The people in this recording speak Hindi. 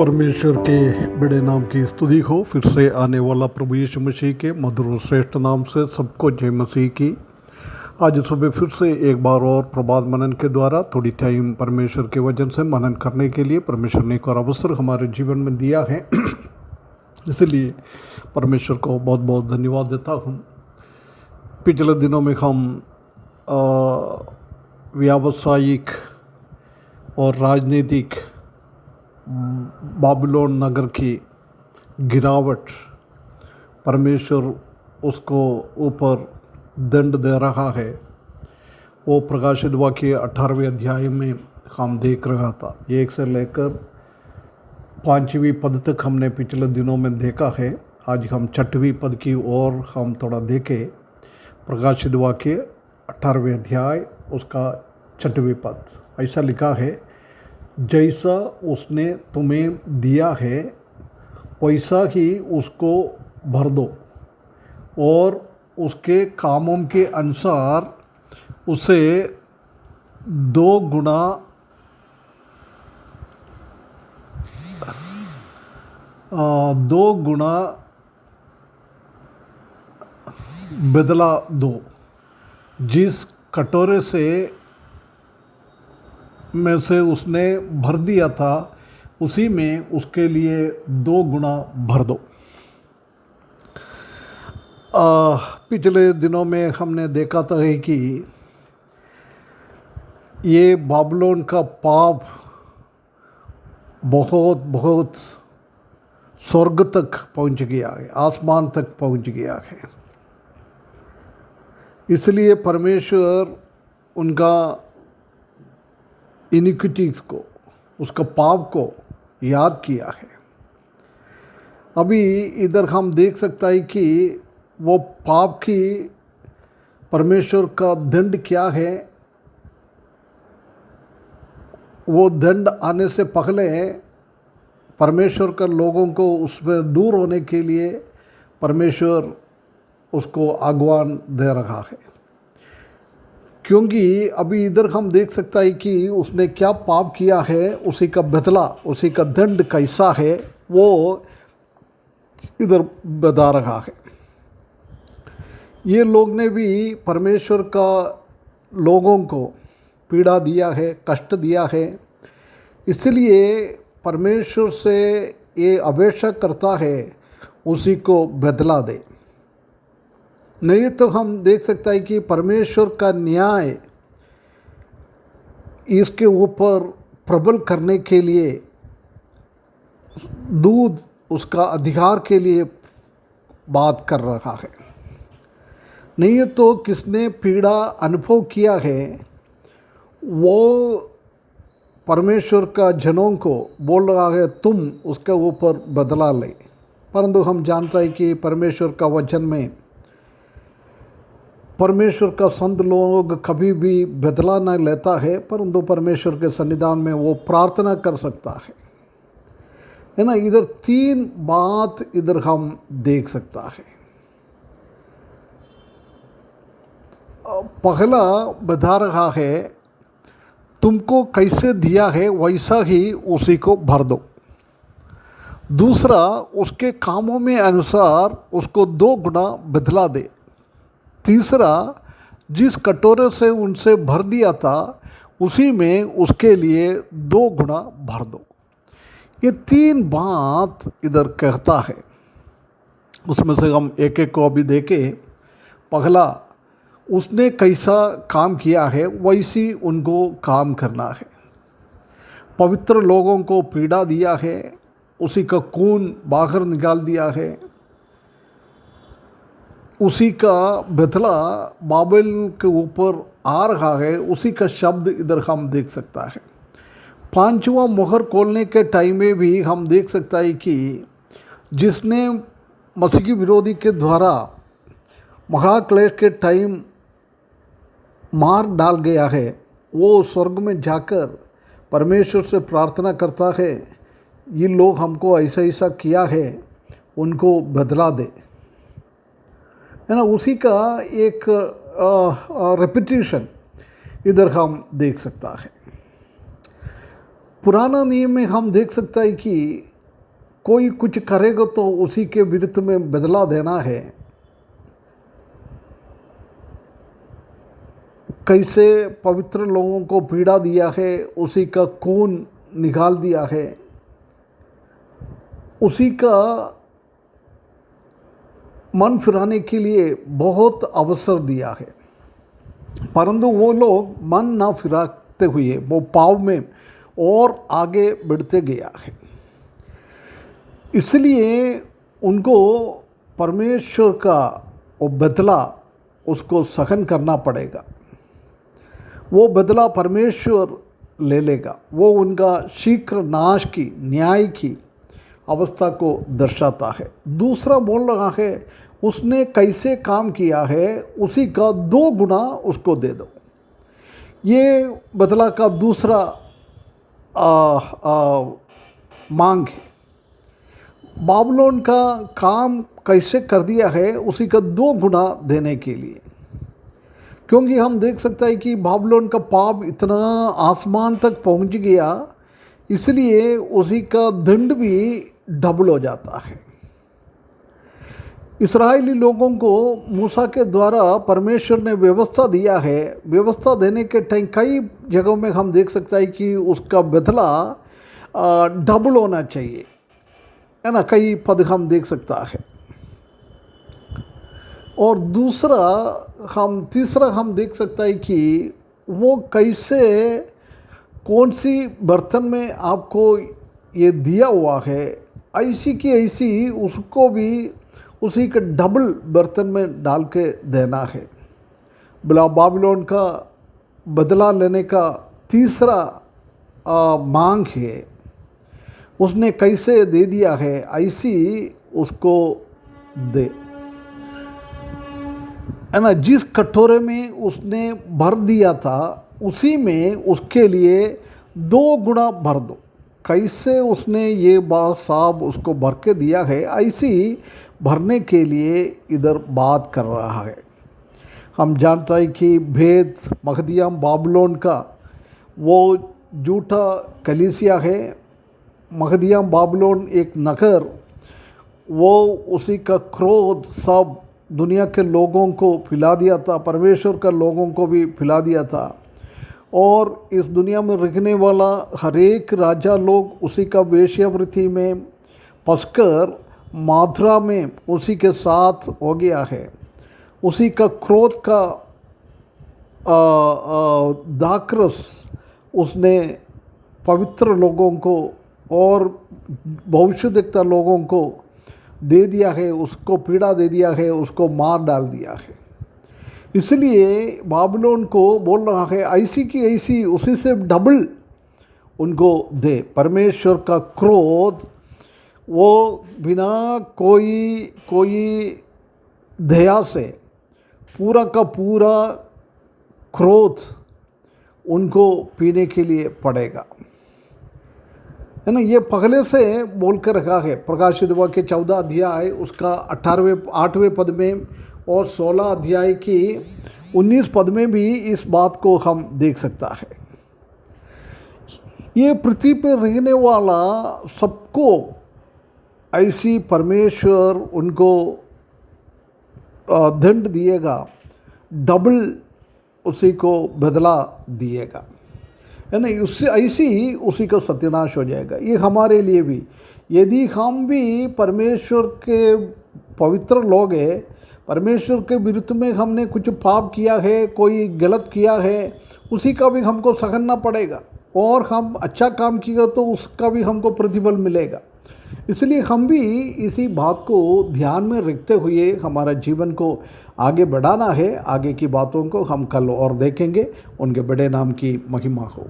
परमेश्वर के बड़े नाम की स्तुति हो। फिर से आने वाला प्रभु यीशु मसीह के मधुर और श्रेष्ठ नाम से सबको जय मसीह की। आज सुबह फिर से एक बार और प्रभात मनन के द्वारा थोड़ी टाइम परमेश्वर के वचन से मनन करने के लिए परमेश्वर ने एक और अवसर हमारे जीवन में दिया है। इसलिए परमेश्वर को बहुत बहुत धन्यवाद देता हूँ। पिछले दिनों में हम व्यावसायिक और राजनीतिक बाबिलोन नगर की गिरावट, परमेश्वर उसको ऊपर दंड दे रहा है, वो प्रकाशित वाक्य 18वें अध्याय में हम देख रहा था। 1 से लेकर 5वीं पद तक हमने पिछले दिनों में देखा है। आज हम 6वीं पद की ओर हम थोड़ा देखें। प्रकाशित वाक्य 18वें अध्याय उसका 6वीं पद ऐसा लिखा है, जैसा उसने तुम्हें दिया है वैसा ही उसको भर दो और उसके कामों के अनुसार उसे 2 गुना बदला दो। जिस कटोरे से में से उसने भर दिया था उसी में उसके लिए 2 गुना भर दो। पिछले दिनों में हमने देखा था कि ये बाबिलोन का पाप बहुत बहुत स्वर्ग तक पहुंच गया है, आसमान तक पहुंच गया है। इसलिए परमेश्वर उनका इनिक्विटीज़ को, उसका पाप को याद किया है। अभी इधर हम देख सकता है कि वो पाप की परमेश्वर का दंड क्या है। वो दंड आने से पहले परमेश्वर का लोगों को उसमें दूर होने के लिए परमेश्वर उसको आह्वान दे रहा है। क्योंकि अभी इधर हम देख सकता है कि उसने क्या पाप किया है, उसी का बदला, उसी का दंड कैसा है वो इधर बता रहा है। ये लोग ने भी परमेश्वर का लोगों को पीड़ा दिया है, कष्ट दिया है। इसलिए परमेश्वर से ये अपेक्षा करता है उसी को बदला दे। नहीं तो हम देख सकता है कि परमेश्वर का न्याय इसके ऊपर प्रबल करने के लिए, दूध उसका अधिकार के लिए बात कर रहा है। नहीं तो किसने पीड़ा अनुभव किया है वो परमेश्वर का जनों को बोल रहा है तुम उसके ऊपर बदला ले। परंतु हम जानते हैं कि परमेश्वर का वचन में परमेश्वर का संत लोग कभी भी बदला न लेता है, परंतु परमेश्वर के सन्निधान में वो प्रार्थना कर सकता है ना। इधर 3 बात इधर हम देख सकता है। पहला बता रहा है तुमको कैसे दिया है वैसा ही उसी को भर दो। दूसरा, उसके कामों में अनुसार उसको 2 गुना बदला दे। तीसरा, जिस कटोरे से उनसे भर दिया था उसी में उसके लिए 2 गुना भर दो। ये 3 बात इधर कहता है। उसमें से हम एक एक को अभी देखें। पहला, उसने कैसा काम किया है वैसी उनको काम करना है। पवित्र लोगों को पीड़ा दिया है, उसी का खून बाहर निकाल दिया है, उसी का बदला बाबेल के ऊपर आ रहा है। उसी का शब्द इधर हम देख सकता है। 5वां मोहर खोलने के टाइम में भी हम देख सकता है कि जिसने मसीह की विरोधी के द्वारा महाक्लेश के टाइम मार डाल गया है, वो स्वर्ग में जाकर परमेश्वर से प्रार्थना करता है ये लोग हमको ऐसा ऐसा किया है, उनको बदला दे, है ना। उसी का एक रेपिटेशन इधर हम देख सकता है। पुराना नियम में हम देख सकता है कि कोई कुछ करेगा तो उसी के विरुद्ध में बदला देना है। कैसे पवित्र लोगों को पीड़ा दिया है, उसी का खून निकाल दिया है, उसी का मन फिराने के लिए बहुत अवसर दिया है, परंतु वो लोग मन ना फिराते हुए वो पाव में और आगे बढ़ते गया है। इसलिए उनको परमेश्वर का वो बदला उसको सहन करना पड़ेगा। वो बदला परमेश्वर ले लेगा। वो उनका शीघ्र नाश की, न्याय की अवस्था को दर्शाता है। दूसरा बोल रहा है उसने कैसे काम किया है उसी का 2 गुना उसको दे दो। ये बदला का दूसरा मांग है। बाबुलोन का काम कैसे कर दिया है उसी का 2 गुना देने के लिए, क्योंकि हम देख सकते हैं कि बाबुलोन का पाप इतना आसमान तक पहुंच गया, इसलिए उसी का दंड भी डबल हो जाता है। इस्राएली लोगों को मूसा के द्वारा परमेश्वर ने व्यवस्था दिया है। व्यवस्था देने के टाइम कई जगहों में हम देख सकते हैं कि उसका बदला डबल होना चाहिए, है ना। कई पद हम देख सकता है। और तीसरा हम देख सकता है कि वो कैसे, कौन सी बर्तन में आपको ये दिया हुआ है, ऐसी की ऐसी उसको भी उसी के डबल बर्तन में डाल के देना है। बाबिलोन का बदला लेने का तीसरा मांग है। उसने कैसे दे दिया है ऐसी उसको दे, है ना। जिस कटोरे में उसने भर दिया था उसी में उसके लिए 2 गुना भर दो। कैसे उसने ये बात साहब उसको भर के दिया है, ऐसी भरने के लिए इधर बात कर रहा है। हम जानते हैं कि भेद महदियाम बाबुलोन का वो झूठा कलीसिया है। महदियाम बाबुलोन एक नगर, वो उसी का क्रोध सब दुनिया के लोगों को फैला दिया था, परमेश्वर का लोगों को भी फैला दिया था। और इस दुनिया में रहने वाला हर एक राजा लोग उसी का वेश्यावृत्ति में फंसकर माथुरा में उसी के साथ हो गया है। उसी का क्रोध का दाखरस उसने पवित्र लोगों को और भविष्य देखता लोगों को दे दिया है, उसको पीड़ा दे दिया है, उसको मार डाल दिया है। इसलिए बाबिलोन को बोल रहा है ऐसी की ऐसी उसी से डबल उनको दे। परमेश्वर का क्रोध वो बिना कोई दया से पूरा का पूरा क्रोध उनको पीने के लिए पड़ेगा, है ना। ये पहले से बोल कर रखा है। प्रकाशित वाक्य 14 अध्याय उसका 8वें पद में और 16 अध्याय की 19 पद में भी इस बात को हम देख सकता है। ये पृथ्वी पर रहने वाला सबको ऐसी परमेश्वर उनको दंड दिएगा, डबल उसी को बदला दिएगा, है ना। उससे ऐसी ही उसी का सत्यानाश हो जाएगा। ये हमारे लिए भी, यदि हम भी परमेश्वर के पवित्र लोग हैं, परमेश्वर के विरुद्ध में हमने कुछ पाप किया है, कोई गलत किया है, उसी का भी हमको सहना पड़ेगा। और हम अच्छा काम किया तो उसका भी हमको प्रतिफल मिलेगा। इसलिए हम भी इसी बात को ध्यान में रखते हुए हमारा जीवन को आगे बढ़ाना है। आगे की बातों को हम कल और देखेंगे। उनके बड़े नाम की महिमा हो।